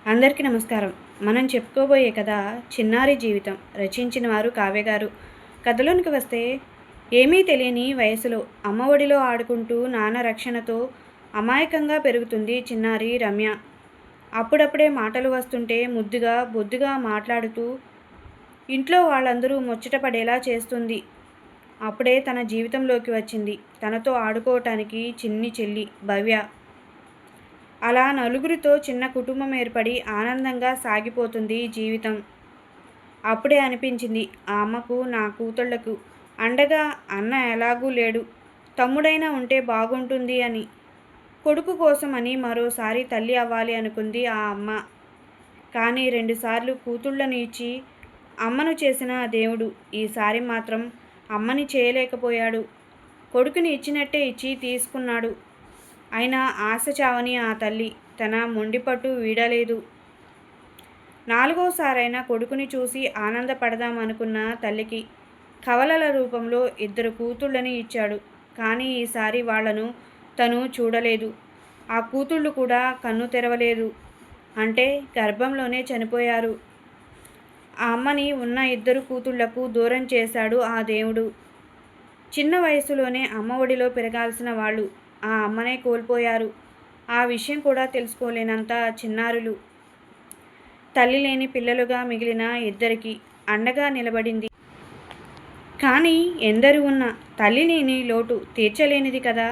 అందరికీ నమస్కారం. మనం చెప్పుకోబోయే కథ 'చిన్నారి జీవితం'. రచించిన వారు కావ్య గారు. కథలోనికి వస్తే, ఏమీ తెలియని వయసులో అమ్మ ఒడిలో ఆడుకుంటూ నాన్న రక్షణతో అమాయకంగా పెరుగుతుంది చిన్నారి రమ్య. అప్పుడప్పుడే మాటలు వస్తుంటే ముద్దుగా బొద్దుగా మాట్లాడుతూ ఇంట్లో వాళ్ళందరూ ముచ్చటపడేలా చేస్తుంది. అప్పుడే తన జీవితంలోకి వచ్చింది తనతో ఆడుకోవటానికి చిన్ని చెల్లి భవ్య. అలా నలుగురితో చిన్న కుటుంబం ఏర్పడి ఆనందంగా సాగిపోతుంది జీవితం. అప్పుడే అనిపించింది ఆ అమ్మకు, నా కూతుళ్లకు అండగా అన్న ఎలాగూ లేడు, తమ్ముడైనా ఉంటే బాగుంటుంది అని. కొడుకు కోసం అని మరోసారి తల్లి అవ్వాలి అనుకుంది ఆ అమ్మ. కానీ రెండుసార్లు కూతుళ్లను ఇచ్చి అమ్మను చేసిన దేవుడు ఈసారి మాత్రం అమ్మని చేయలేకపోయాడు. కొడుకుని ఇచ్చినట్టే ఇచ్చి తీసుకున్నాడు. అయినా ఆశ చావని ఆ తల్లి తన మొండిపట్టు వీడలేదు. నాలుగోసారైనా కొడుకుని చూసి ఆనందపడదామనుకున్న తల్లికి కవలల రూపంలో ఇద్దరు కూతుళ్ళని ఇచ్చాడు. కానీ ఈసారి వాళ్లను తను చూడలేదు. ఆ కూతుళ్ళు కూడా కన్ను తెరవలేదు. అంటే గర్భంలోనే చనిపోయారు. ఆ అమ్మని ఉన్న ఇద్దరు కూతుళ్లకు దూరం చేశాడు ఆ దేవుడు. చిన్న వయసులోనే అమ్మ ఒడిలో పెరగాల్సిన వాళ్ళు ఆ అమ్మనే కోల్పోయారు. ఆ విషయం కూడా తెలుసుకోలేనంత చిన్నారులు. తల్లి లేని పిల్లలుగా మిగిలిన ఇద్దరికి అండగా నిలబడింది. కానీ ఎందరు ఉన్నా తల్లి లేని లోటు తీర్చలేనిది కదా.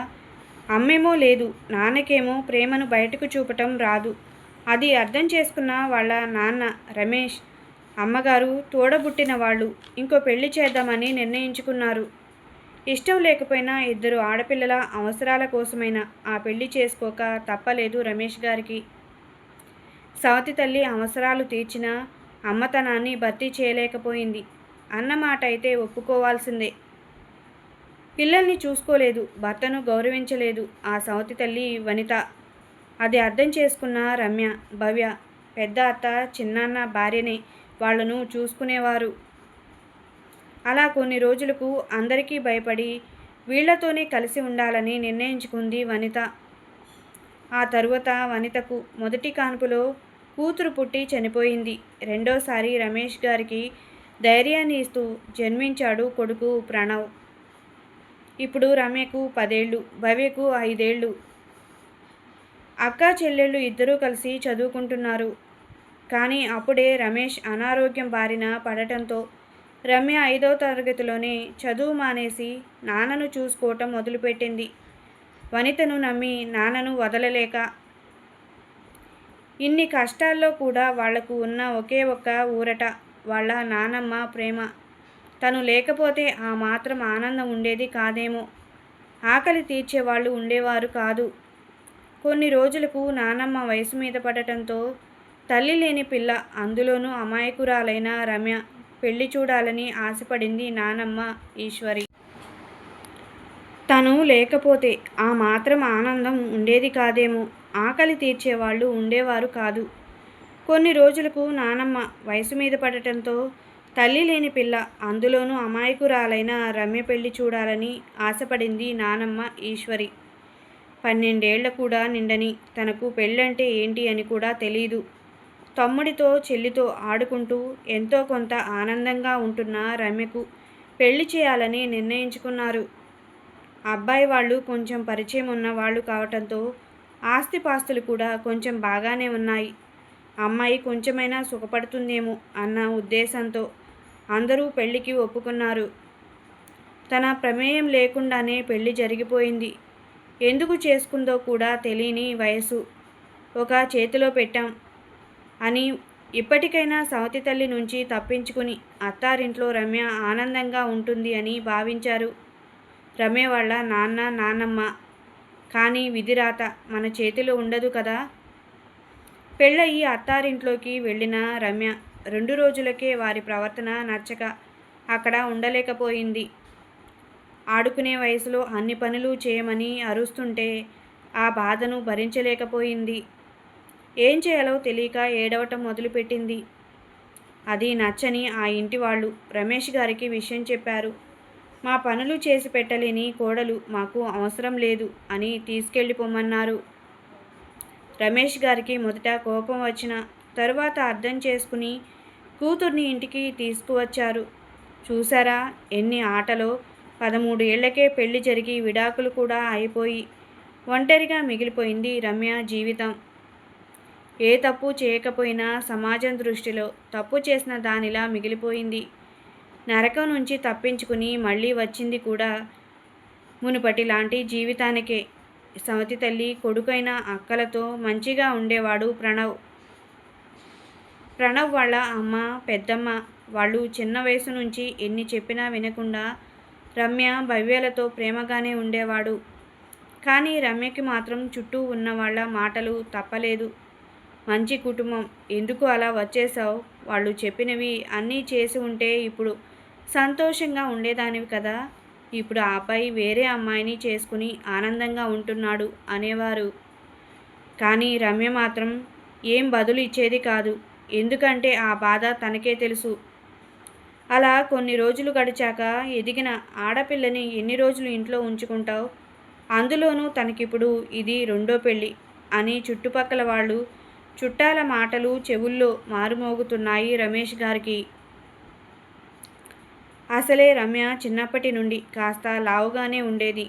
అమ్మేమో లేదు, నాన్నకేమో ప్రేమను బయటకు చూపటం రాదు. అది అర్థం చేసుకున్న వాళ్ళ నాన్న రమేష్, అమ్మగారు తోడబుట్టిన వాళ్ళు ఇంకో పెళ్లి చేద్దామని నిర్ణయించుకున్నారు. ఇష్టం లేకపోయినా ఇద్దరు ఆడపిల్లల అవసరాల కోసమైనా ఆ పెళ్లి చేసుకోక తప్పలేదు రమేష్ గారికి. సవతి తల్లి అవసరాలు తీర్చిన అమ్మతనాన్ని భర్తీ చేయలేకపోయింది అన్నమాట అయితే ఒప్పుకోవాల్సిందే. పిల్లల్ని చూసుకోలేదు, భర్తను గౌరవించలేదు ఆ సవతి తల్లి వనిత. అది అర్థం చేసుకున్న రమ్య, భవ్య పెద్ద అత్త చిన్నాన్న భార్యనే వాళ్లను చూసుకునేవారు. అలా కొన్ని రోజులకు అందరికీ భయపడి వీళ్లతోనే కలిసి ఉండాలని నిర్ణయించుకుంది వనిత. ఆ తరువాత వనితకు మొదటి కాన్పులో కూతురు పుట్టి చనిపోయింది. రెండోసారి రమేష్ గారికి ధైర్యాన్ని ఇస్తూ జన్మించాడు కొడుకు ప్రణవ్. ఇప్పుడు రమ్యకు 10 ఏళ్ళు, భవ్యకు 5 ఏళ్ళు. అక్కా చెల్లెళ్ళు ఇద్దరూ కలిసి చదువుకుంటున్నారు. కానీ అప్పుడే రమేష్ అనారోగ్యం బారిన పడటంతో రమ్య 5వ తరగతిలోనే చదువు మానేసి నాన్నను చూసుకోవటం మొదలుపెట్టింది. వనితను నమ్మి నాన్నను వదలలేక. ఇన్ని కష్టాల్లో కూడా వాళ్లకు ఉన్న ఒకే ఒక్క ఊరట వాళ్ళ నానమ్మ ప్రేమ. తను లేకపోతే ఆ మాత్రం ఆనందం ఉండేది కాదేమో. ఆకలి తీర్చేవాళ్ళు ఉండేవారు కాదు. కొన్ని రోజులకు నానమ్మ వయసు మీద పడటంతో తల్లి లేని పిల్ల, అందులోనూ అమాయకురాలైన రమ్య పెళ్లి చూడాలని ఆశపడింది నానమ్మ ఈశ్వరి. తను లేకపోతే ఆ మాత్రం ఆనందం ఉండేది కాదేమో. ఆకలి తీర్చేవాళ్ళు ఉండేవారు కాదు. కొన్ని రోజులకు నానమ్మ వయసు మీద పడటంతో తల్లి లేని పిల్ల, అందులోనూ అమాయకురాలైన రమ్య పెళ్లి చూడాలని ఆశపడింది నానమ్మ ఈశ్వరి. 12 ఏళ్ల కూడా నిండని తనకు పెళ్ళంటే ఏంటి అని కూడా తెలీదు. తమ్ముడితో చెల్లితో ఆడుకుంటూ ఎంతో కొంత ఆనందంగా ఉంటున్న రమ్యకు పెళ్లి చేయాలని నిర్ణయించుకున్నారు. అబ్బాయి వాళ్ళు కొంచెం పరిచయం ఉన్న వాళ్ళు కావటంతో ఆస్తిపాస్తులు కూడా కొంచెం బాగానే ఉన్నాయి. అమ్మాయి కొంచెమైనా సుఖపడుతుందేమో అన్న ఉద్దేశంతో అందరూ పెళ్లికి ఒప్పుకున్నారు. తన ప్రమేయం లేకుండానే పెళ్లి జరిగిపోయింది. ఎందుకు చేసుకుందో కూడా తెలియని వయసు. ఒక చేతిలో పెట్టాం అని ఇప్పటికైనా సవతి తల్లి నుంచి తప్పించుకుని అత్తారింట్లో రమ్య ఆనందంగా ఉంటుంది అని భావించారు రమ్య వాళ్ళ నాన్న నాన్నమ్మ. కానీ విధిరాత మన చేతిలో ఉండదు కదా. పెళ్ళయి అత్తారింట్లోకి వెళ్ళిన రమ్య 2 రోజులకే వారి ప్రవర్తన నచ్చక అక్కడ ఉండలేకపోయింది. ఆడుకునే వయసులో అన్ని పనులు చేయమని అరుస్తుంటే ఆ బాధను భరించలేకపోయింది. ఏం చేయాలో తెలియక ఏడవటం మొదలుపెట్టింది. అది నచ్చని ఆ ఇంటి వాళ్ళు రమేష్ గారికి విషయం చెప్పారు. మా పనులు చేసి పెట్టలేని కోడలు మాకు అవసరం లేదు అని తీసుకెళ్ళిపోమన్నారు. రమేష్ గారికి మొదట కోపం వచ్చినా తరువాత అర్థం చేసుకుని కూతుర్ని ఇంటికి తీసుకువచ్చారు. చూసారా ఎన్ని ఆటలో! 13 ఏళ్లకే పెళ్లి జరిగి విడాకులు కూడా అయిపోయి ఒంటరిగా మిగిలిపోయింది రమ్య జీవితం. ఏ తప్పు చేయకపోయినా సమాజం దృష్టిలో తప్పు చేసిన దానిలా మిగిలిపోయింది. నరకం నుంచి తప్పించుకుని మళ్ళీ వచ్చింది కూడా మునుపటి లాంటి జీవితానికే. సవతి తల్లి కొడుకైన అక్కలతో మంచిగా ఉండేవాడు ప్రణవ్. ప్రణవ్ వాళ్ళ అమ్మ, పెద్దమ్మ వాళ్ళు చిన్న వయసు నుంచి ఎన్ని చెప్పినా వినకుండా రమ్య, భవ్యలతో ప్రేమగానే ఉండేవాడు. కానీ రమ్యకి మాత్రం చుట్టూ ఉన్న వాళ్ళ మాటలు తప్పలేదు. మంచి కుటుంబం, ఎందుకు అలా వచ్చేసావు? వాళ్ళు చెప్పినవి అన్నీ చేసి ఉంటే ఇప్పుడు సంతోషంగా ఉండేదానివి కదా. ఇప్పుడు ఆ అబ్బాయి వేరే అమ్మాయిని చేసుకుని ఆనందంగా ఉంటున్నాడు అనేవారు. కానీ రమ్య మాత్రం ఏం బదులు ఇచ్చేది కాదు. ఎందుకంటే ఆ బాధ తనకే తెలుసు. అలా కొన్ని రోజులు గడిచాక ఎదిగిన ఆడపిల్లని ఎన్ని రోజులు ఇంట్లో ఉంచుకుంటావు? అందులోనూ తనకిప్పుడు ఇది రెండో పెళ్ళి అని చుట్టుపక్కల వాళ్ళు చుట్టాల మాటలు చెవుల్లో మారుమోగుతున్నాయి రమేష్ గారికి. అసలే రమ్య చిన్నప్పటి నుండి కాస్త లావుగానే ఉండేది.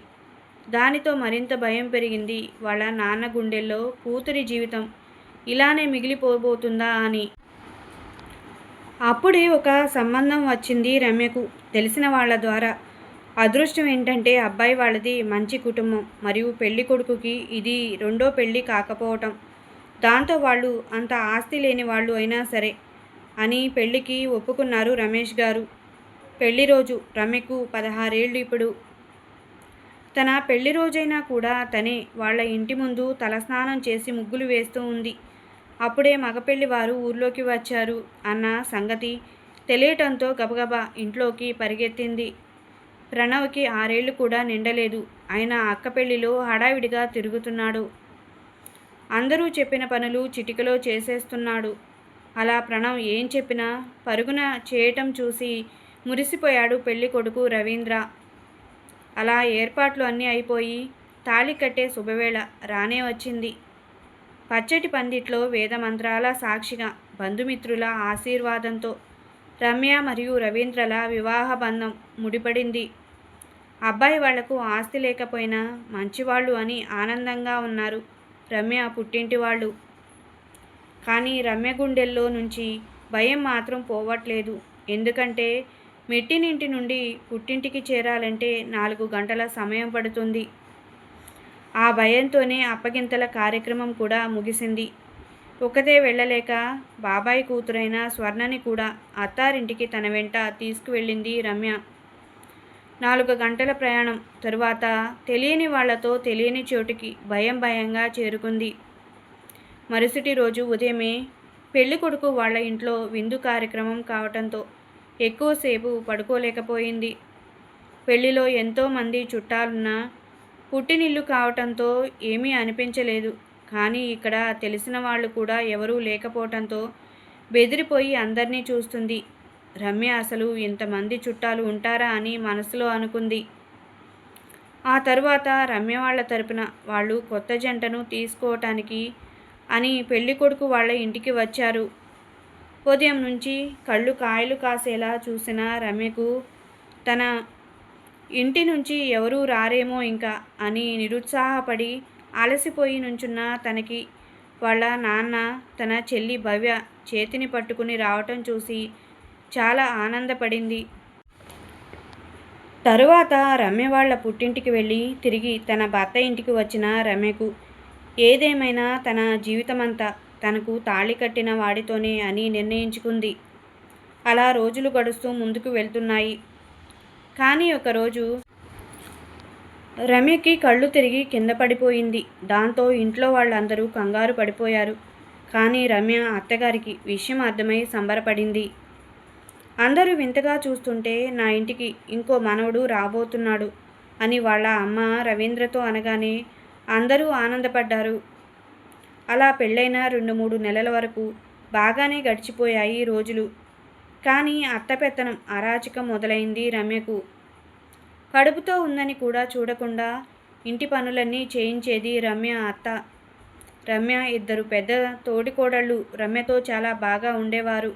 దానితో మరింత భయం పెరిగింది వాళ్ళ నాన్న గుండెల్లో కూతురి జీవితం ఇలానే మిగిలిపోబోతుందా అని. అప్పుడే ఒక సంబంధం వచ్చింది రమ్యకు తెలిసిన వాళ్ళ ద్వారా. అదృష్టం ఏంటంటే అబ్బాయి వాళ్ళది మంచి కుటుంబం, మరియు పెళ్లి కొడుకుకి ఇది రెండో పెళ్ళి కాకపోవటం. దాంతో వాళ్ళు అంత ఆస్తి లేని వాళ్ళు అయినా సరే అని పెళ్ళికి ఒప్పుకున్నారు రమేష్ గారు. పెళ్లి రోజు రమ్యకు 16 ఏళ్ళు ఇప్పుడు. తన పెళ్లి రోజైనా కూడా తనే వాళ్ళ ఇంటి ముందు తలస్నానం చేసి ముగ్గులు వేస్తూ ఉంది. అప్పుడే మగపెళ్లి వారు ఊర్లోకి వచ్చారు అన్న సంగతి తెలియటంతో గబగబా ఇంట్లోకి పరిగెత్తింది. ప్రణవ్కి 6 ఏళ్ళు కూడా నిండలేదు. ఆయన అక్క పెళ్లిలో హడావిడిగా తిరుగుతున్నాడు. అందరూ చెప్పిన పనులు చిటికలో చేసేస్తున్నాడు. అలా ప్రణవ్ ఏం చెప్పినా పరుగున చేయటం చూసి మురిసిపోయాడు పెళ్లి కొడుకు రవీంద్ర. అలా ఏర్పాట్లు అన్నీ అయిపోయి తాళి కట్టే శుభవేళ రానే వచ్చింది. పచ్చటి పందిట్లో వేదమంత్రాల సాక్షిగా బంధుమిత్రుల ఆశీర్వాదంతో రమ్య మరియు రవీంద్రల వివాహ బంధం ముడిపడింది. అబ్బాయి వాళ్లకు ఆస్తి లేకపోయినా మంచివాళ్ళు అని ఆనందంగా ఉన్నారు రమ్య పుట్టింటి వాళ్ళు. కానీ రమ్య గుండెల్లో నుంచి భయం మాత్రం పోవట్లేదు. ఎందుకంటే మెట్టినింటి నుండి పుట్టింటికి చేరాలంటే 4 గంటల సమయం పడుతుంది. ఆ భయంతోనే అప్పగింతల కార్యక్రమం కూడా ముగిసింది. ఒకతే వెళ్ళలేక బాబాయ్ కూతురైన స్వర్ణని కూడా అత్తారింటికి తన వెంట తీసుకువెళ్ళింది రమ్య. 4 గంటల ప్రయాణం తరువాత తెలియని వాళ్లతో తెలియని చోటుకి భయంగా చేరుకుంది. మరుసటి రోజు ఉదయమే పెళ్లి కొడుకు వాళ్ళ ఇంట్లో విందు కార్యక్రమం కావటంతో ఎక్కువసేపు పడుకోలేకపోయింది. పెళ్లిలో ఎంతోమంది చుట్టాలున్నా పుట్టినిల్లు కావటంతో ఏమీ అనిపించలేదు. కానీ ఇక్కడ తెలిసిన వాళ్ళు కూడా ఎవరూ లేకపోవటంతో బెదిరిపోయి అందరినీ చూస్తుంది. రమ్య అసలు ఇంతమంది చుట్టాలు ఉంటారా అని మనసులో అనుకుంది. ఆ తరువాత రమ్య వాళ్ళ తరపున వాళ్ళు కొత్త జంటను తీసుకోవటానికి అని పెళ్లి కొడుకు వాళ్ళ ఇంటికి వచ్చారు. ఉదయం నుంచి కళ్ళు కాయలు కాసేలా చూసిన రమ్యకు తన ఇంటి నుంచి ఎవరూ రారేమో ఇంకా అని నిరుత్సాహపడి అలసిపోయి నుంచున్న తనకి వాళ్ళ నాన్న తన చెల్లి భవ్య చేతిని పట్టుకుని రావటం చూసి చాలా ఆనందపడింది. తరువాత రమ్య వాళ్ళ పుట్టింటికి వెళ్ళి తిరిగి తన భర్త ఇంటికి వచ్చిన రమ్యకు ఏదేమైనా తన జీవితమంతా తనకు తాళి కట్టిన వాడితోనే అని నిర్ణయించుకుంది. అలా రోజులు గడుస్తూ ముందుకు వెళ్తున్నాయి. కానీ ఒకరోజు రమ్యకి కళ్ళు తిరిగి కింద పడిపోయింది. దాంతో ఇంట్లో వాళ్ళందరూ కంగారు పడిపోయారు. కానీ రమ్య అత్తగారికి విషయం అర్థమై సంబరపడింది. అందరూ వింతగా చూస్తుంటే నా ఇంటికి ఇంకో మనవడు రాబోతున్నాడు అని వాళ్ళ అమ్మ రవీంద్రతో అనగానే అందరూ ఆనందపడ్డారు. అలా పెళ్ళైన 2-3 నెలల వరకు బాగానే గడిచిపోయాయి రోజులు. కానీ అత్తపెత్తనం అరాచకం మొదలైంది రమ్యకు. కడుపుతో ఉందని కూడా చూడకుండా ఇంటి పనులన్నీ చేయించేది రమ్య అత్త. రమ్య ఇద్దరు పెద్ద తోడికోడళ్ళు రమ్యతో చాలా బాగా ఉండేవారు.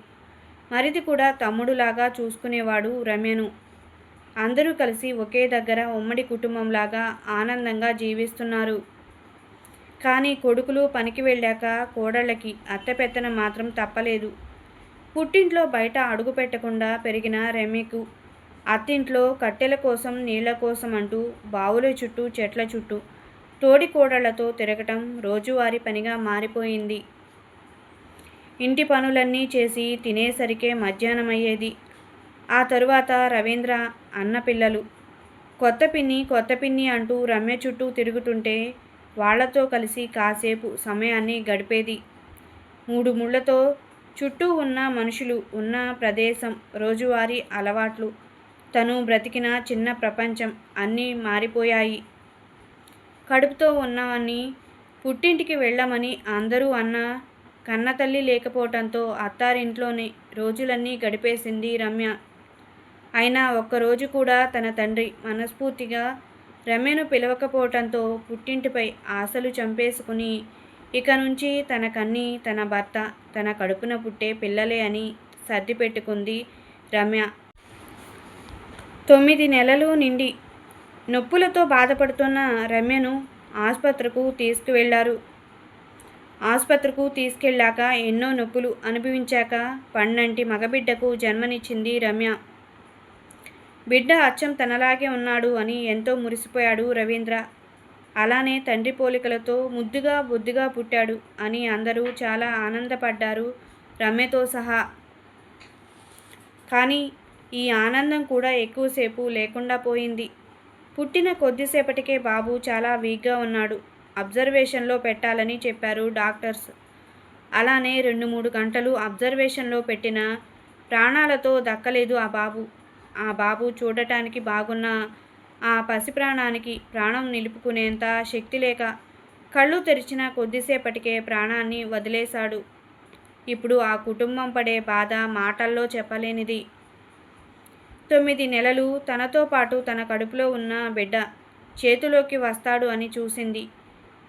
మరిది కూడా తమ్ముడులాగా చూసుకునేవాడు రమ్యను. అందరూ కలిసి ఒకే దగ్గర ఉమ్మడి కుటుంబంలాగా ఆనందంగా జీవిస్తున్నారు. కానీ కొడుకులు పనికి వెళ్ళాక కోడళ్ళకి అత్తపెత్తనం మాత్రం తప్పలేదు. పుట్టింట్లో బయట అడుగు పెట్టకుండా పెరిగిన రమ్యకు అత్తింట్లో కట్టెల కోసం నీళ్ల కోసం అంటూ బావుల చుట్టూ చెట్ల చుట్టూ తోడి కోడళ్లతో తిరగటం రోజువారీ పనిగా మారిపోయింది. ఇంటి పనులన్నీ చేసి తినేసరికే మధ్యాహ్నమయ్యేది. ఆ తరువాత రవీంద్ర అన్న పిల్లలు కొత్త పిన్ని అంటూ రమ్య చుట్టూ తిరుగుతుంటే వాళ్లతో కలిసి కాసేపు సమయాన్ని గడిపేది. 3 ముళ్లతో చుట్టూ ఉన్న మనుషులు, ఉన్న ప్రదేశం, రోజువారీ అలవాట్లు, తను బ్రతికిన చిన్న ప్రపంచం అన్నీ మారిపోయాయి. కడుపుతో ఉన్నవన్నీ పుట్టింటికి వెళ్ళమని అందరూ అన్నా కన్నతల్లి లేకపోవటంతో అత్తారింట్లోనే రోజులన్నీ గడిపేసింది రమ్య. అయినా ఒక్కరోజు కూడా తన తండ్రి మనస్ఫూర్తిగా రమ్యను పిలవకపోవటంతో పుట్టింటిపై ఆశలు చంపేసుకుని ఇక నుంచి తనకన్నీ తన భర్త, తన కడుపున పుట్టే పిల్లలే అని సర్దిపెట్టుకుంది రమ్య. 9 నెలలు నిండి నొప్పులతో బాధపడుతున్న రమ్యను ఆసుపత్రికి తీసుకువెళ్లారు. ఆసుపత్రికి తీసుకెళ్ళాక ఎన్నో నొప్పులు అనుభవించాక పండంటి మగబిడ్డకు జన్మనిచ్చింది రమ్య. బిడ్డ అచ్చం తనలాగే ఉన్నాడు అని ఎంతో మురిసిపోయాడు రవీంద్ర. అలానే తండ్రి పోలికలతో ముద్దుగా బొద్దుగా పుట్టాడు అని అందరూ చాలా ఆనందపడ్డారు, రమ్యతో సహా. కానీ ఈ ఆనందం కూడా ఎక్కువసేపు లేకుండా పోయింది. పుట్టిన కొద్దిసేపటికే బాబు చాలా వీక్గా ఉన్నాడు. అబ్జర్వేషన్లో పెట్టాలని చెప్పారు డాక్టర్స్. అలానే 2-3 గంటలు అబ్జర్వేషన్లో పెట్టినా ప్రాణాలతో దక్కలేదు ఆ బాబు చూడటానికి బాగున్న ఆ పసి ప్రాణానికి ప్రాణం నిలుపుకునేంత శక్తి లేక కళ్ళు తెరిచిన కొద్దిసేపటికే ప్రాణాన్ని వదిలేశాడు. ఇప్పుడు ఆ కుటుంబం పడే బాధ మాటల్లో చెప్పలేనిది. 9 నెలలు తనతో పాటు తన కడుపులో ఉన్న బిడ్డ చేతిలోకి వస్తాడు అని చూసింది.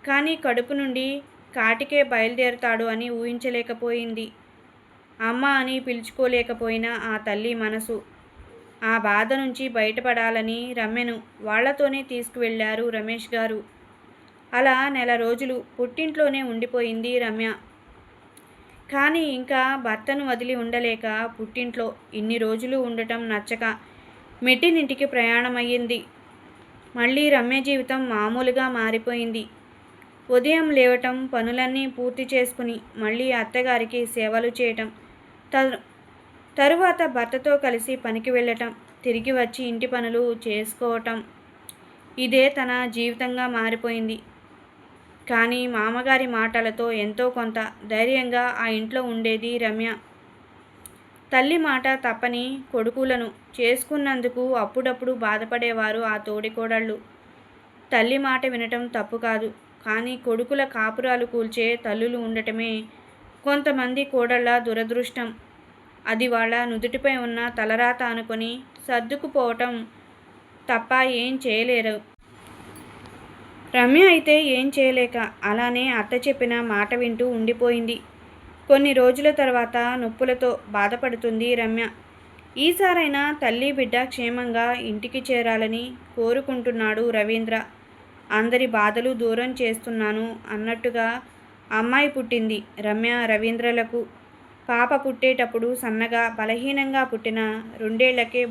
కానీ కడుపు నుండి కాటికే బయలుదేరతాడు అని ఊహించలేకపోయింది. అమ్మ అని పిలుచుకోలేకపోయిన ఆ తల్లి మనసు. ఆ బాధ నుంచి బయటపడాలని రమ్యను వాళ్లతోనే తీసుకువెళ్లారు రమేష్ గారు. అలా నెల రోజులు పుట్టింట్లోనే ఉండిపోయింది రమ్య. కానీ ఇంకా భర్తను వదిలి ఉండలేక పుట్టింట్లో ఇన్ని రోజులు ఉండటం నచ్చక మెట్టినింటికి ప్రయాణమయ్యింది. మళ్ళీ రమ్య జీవితం మామూలుగా మారిపోయింది. ఉదయం లేవటం, పనులన్నీ పూర్తి చేసుకుని మళ్ళీ అత్తగారికి సేవలు చేయటం, తరువాత భర్తతో కలిసి పనికి వెళ్ళటం, తిరిగి వచ్చి ఇంటి పనులు చేసుకోవటం, ఇదే తన జీవితంగా మారిపోయింది. కానీ మామగారి మాటలతో ఎంతో కొంత ధైర్యంగా ఆ ఇంట్లో ఉండేది రమ్య. తల్లి మాట తప్పని కొడుకులను చేసుకున్నందుకు అప్పుడప్పుడు బాధపడేవారు ఆ తోడికోడళ్ళు. తల్లి మాట వినటం తప్పు కాదు, కానీ కొడుకుల కాపురాలు కూల్చే తల్లులు ఉండటమే కొంతమంది కోడళ్ళ దురదృష్టం. అది వాళ్ళ నుదుటిపై ఉన్న తలరాత అనుకొని సర్దుకుపోవటం తప్ప ఏం చేయలేరు. రమ్య అయితే ఏం చేయలేక అలానే అత్త చెప్పిన మాట వింటూ ఉండిపోయింది. కొన్ని రోజుల తర్వాత నొప్పులతో బాధపడుతుంది రమ్య. ఈసారైనా తల్లి బిడ్డ క్షేమంగా ఇంటికి చేరాలని కోరుకుంటున్నాడు రవీంద్ర. అందరి బాధలు దూరం చేస్తున్నాను అన్నట్టుగా అమ్మాయి పుట్టింది రమ్య రవీంద్రలకు. పాప పుట్టేటప్పుడు సన్నగా బలహీనంగా పుట్టిన 2 ఏళ్లకే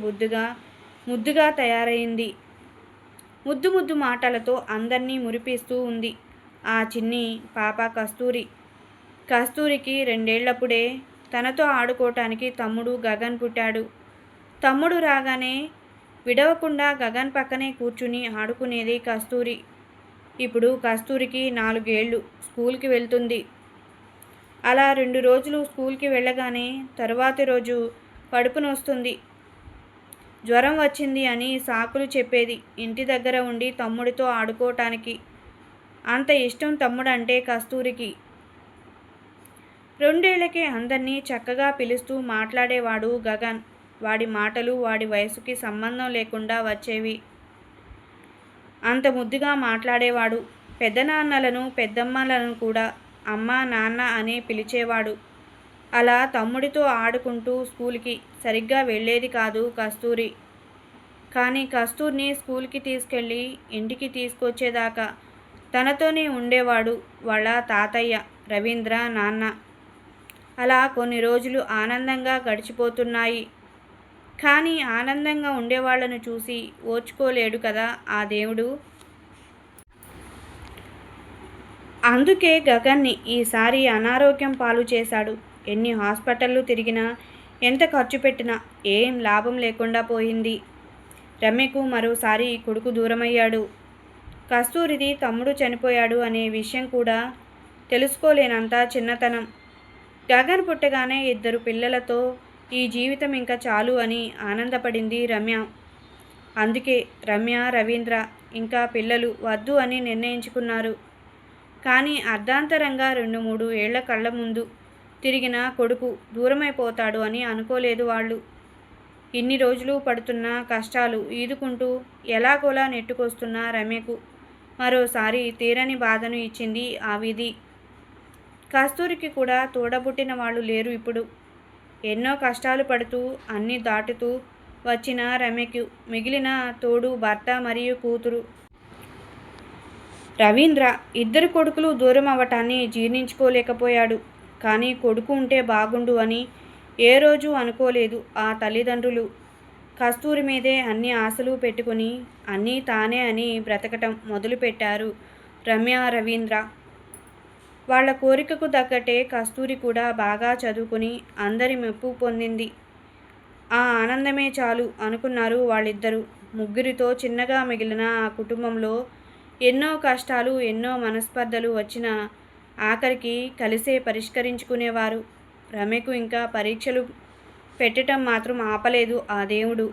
ముద్దుగా తయారైంది. ముద్దు మాటలతో అందర్నీ మురిపిస్తూ ఉంది ఆ చిన్ని పాప కస్తూరి. కస్తూరికి 2 ఏళ్లప్పుడే తనతో ఆడుకోవటానికి తమ్ముడు గగన్ పుట్టాడు. తమ్ముడు రాగానే విడవకుండా గగన్ పక్కనే కూర్చుని ఆడుకునేది కస్తూరి. ఇప్పుడు కస్తూరికి 4 ఏళ్ళు, స్కూల్కి వెళ్తుంది. అలా 2 రోజులు స్కూల్కి వెళ్ళగానే తరువాతి రోజు కడుపు నొస్తుంది, జ్వరం వచ్చింది అని సాకులు చెప్పేది ఇంటి దగ్గర ఉండి తమ్ముడితో ఆడుకోవటానికి. అంత ఇష్టం తమ్ముడంటే కస్తూరికి. 2 ఏళ్లకే అందర్నీ చక్కగా పిలుస్తూ మాట్లాడేవాడు గగన్. వాడి మాటలు వాడి వయసుకి సంబంధం లేకుండా వచ్చేవి. అంత ముద్దుగా మాట్లాడేవాడు. పెద్దనాన్నలను పెద్దమ్మలను కూడా అమ్మ నాన్న అనే పిలిచేవాడు. అలా తమ్ముడితో ఆడుకుంటూ స్కూల్కి సరిగ్గా వెళ్ళేది కాదు కస్తూరి. కానీ కస్తూర్ని స్కూల్కి తీసుకెళ్ళి ఇంటికి తీసుకొచ్చేదాకా తనతోనే ఉండేవాడు వాళ్ళ తాతయ్య రవీంద్ర నాన్న. అలా కొన్ని రోజులు ఆనందంగా గడిచిపోతున్నాయి. కానీ ఆనందంగా ఉండేవాళ్లను చూసి ఓర్చుకోలేడు కదా ఆ దేవుడు. అందుకే గగన్ని ఈసారి అనారోగ్యం పాలు చేశాడు. ఎన్ని హాస్పిటళ్ళు తిరిగినా, ఎంత ఖర్చు పెట్టినా ఏం లాభం లేకుండా పోయింది. రమ్యకు మరోసారి కొడుకు దూరమయ్యాడు. కస్తూరిది తమ్ముడు చనిపోయాడు అనే విషయం కూడా తెలుసుకోలేనంత చిన్నతనం. గగన్ పుట్టగానే 2 పిల్లలతో ఈ జీవితం ఇంకా చాలు అని ఆనందపడింది రమ్య. అందుకే రమ్య రవీంద్ర ఇంకా పిల్లలు వద్దు అని నిర్ణయించుకున్నారు. కానీ అర్ధాంతరంగా 2-3 ఏళ్ల కళ్ళ ముందు తిరిగిన కొడుకు దూరమైపోతాడు అని అనుకోలేదు వాళ్ళు. ఇన్ని రోజులు పడుతున్న కష్టాలు ఈదుకుంటూ ఎలాగోలా నెట్టుకొస్తున్న రమ్యకు మరోసారి తీరని బాధను ఇచ్చింది ఆ విధి. కస్తూరికి కూడా తోడబుట్టిన వాళ్ళు లేరు ఇప్పుడు. ఎన్నో కష్టాలు పడుతూ అన్నీ దాటుతూ వచ్చిన రమ్యకు మిగిలిన తోడు భర్త మరియు కూతురు. రవీంద్ర 2 కొడుకులు దూరం అవ్వటాన్ని జీర్ణించుకోలేకపోయాడు. కానీ కొడుకు ఉంటే బాగుండు అని ఏ రోజు అనుకోలేదు ఆ తల్లిదండ్రులు. కస్తూరి మీదే అన్ని ఆశలు పెట్టుకుని అన్నీ తానే అని బ్రతకటం మొదలుపెట్టారు రమ్య రవీంద్ర. వాళ్ళ కోరికకు తగ్గట్టే కస్తూరి కూడా బాగా చదువుకుని అందరి మెప్పు పొందింది. ఆ ఆనందమే చాలు అనుకున్నారు వాళ్ళిద్దరూ. ముగ్గురితో చిన్నగా మిగిలిన ఆ కుటుంబంలో ఎన్నో కష్టాలు ఎన్నో మనస్పర్ధలు వచ్చినా ఆఖరికి కలిసే పరిష్కరించుకునేవారు. రమ్యకు ఇంకా పరీక్షలు పెట్టడం మాత్రం ఆపలేదు ఆ దేవుడు.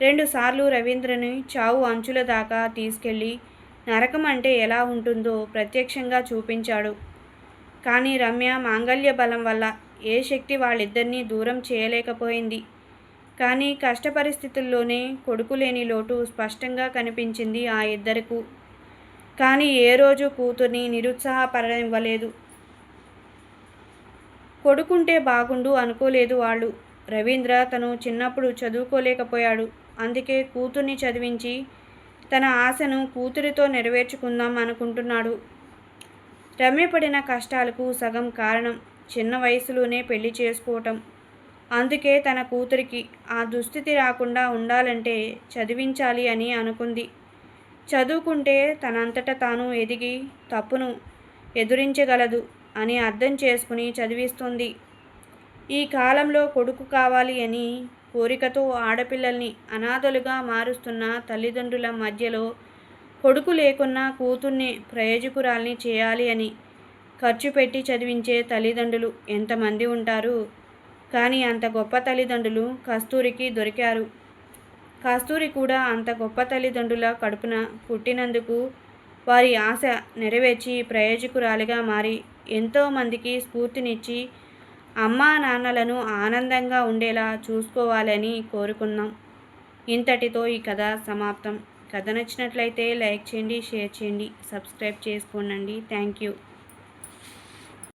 2 సార్లు రవీంద్రని చావు అంచుల దాకా తీసుకెళ్ళి నరకం అంటే ఎలా ఉంటుందో ప్రత్యక్షంగా చూపించాడు. కానీ రమ్య మాంగల్య బలం వల్ల ఏ శక్తి వాళ్ళిద్దరినీ దూరం చేయలేకపోయింది. కానీ కష్ట పరిస్థితుల్లోనే కొడుకు లేని లోటు స్పష్టంగా కనిపించింది ఆ ఇద్దరికూ. కానీ ఏ రోజు కూతుర్ని నిరుత్సాహపడనివ్వలేదు. కొడుకుంటే బాగుండు అనుకోలేదు వాళ్ళు. రవీంద్ర తను చిన్నప్పుడు చదువుకోలేకపోయాడు. అందుకే కూతుర్ని చదివించి తన ఆశను కూతురితో నెరవేర్చుకుందాం అనుకుంటున్నాడు. రమ్య పడిన కష్టాలకు సగం కారణం చిన్న వయసులోనే పెళ్లి చేసుకోవటం. అందుకే తన కూతురికి ఆ దుస్థితి రాకుండా ఉండాలంటే చదివించాలి అని అనుకుంది. చదువుకుంటే తనంతట తాను ఎదిగి తప్పును ఎదురించగలదు అని అర్థం చేసుకుని చదివిస్తుంది. ఈ కాలంలో కొడుకు కావాలి అని కోరికతో ఆడపిల్లల్ని అనాథలుగా మారుస్తున్న తల్లిదండ్రుల మధ్యలో కొడుకు లేకున్నా కూతుర్ని ప్రయోజకురాల్ని చేయాలి అని ఖర్చు పెట్టి చదివించే తల్లిదండ్రులు ఎంతమంది ఉంటారు. కానీ అంత గొప్ప తల్లిదండ్రులు కస్తూరికి దొరికారు. కస్తూరి కూడా అంత గొప్ప తల్లిదండ్రుల కడుపున పుట్టినందుకు వారి ఆశ నెరవేర్చి ప్రయోజకురాలిగా మారి ఎంతోమందికి స్ఫూర్తినిచ్చి అమ్మా నాన్నలను ఆనందంగా ఉండేలా చూసుకోవాలని కోరుకుందాం. ఇంతటితో ఈ కథ సమాప్తం. కథ నచ్చినట్లయితే లైక్ చేయండి, షేర్ చేయండి, సబ్స్క్రైబ్ చేసుకోండి. Thank you.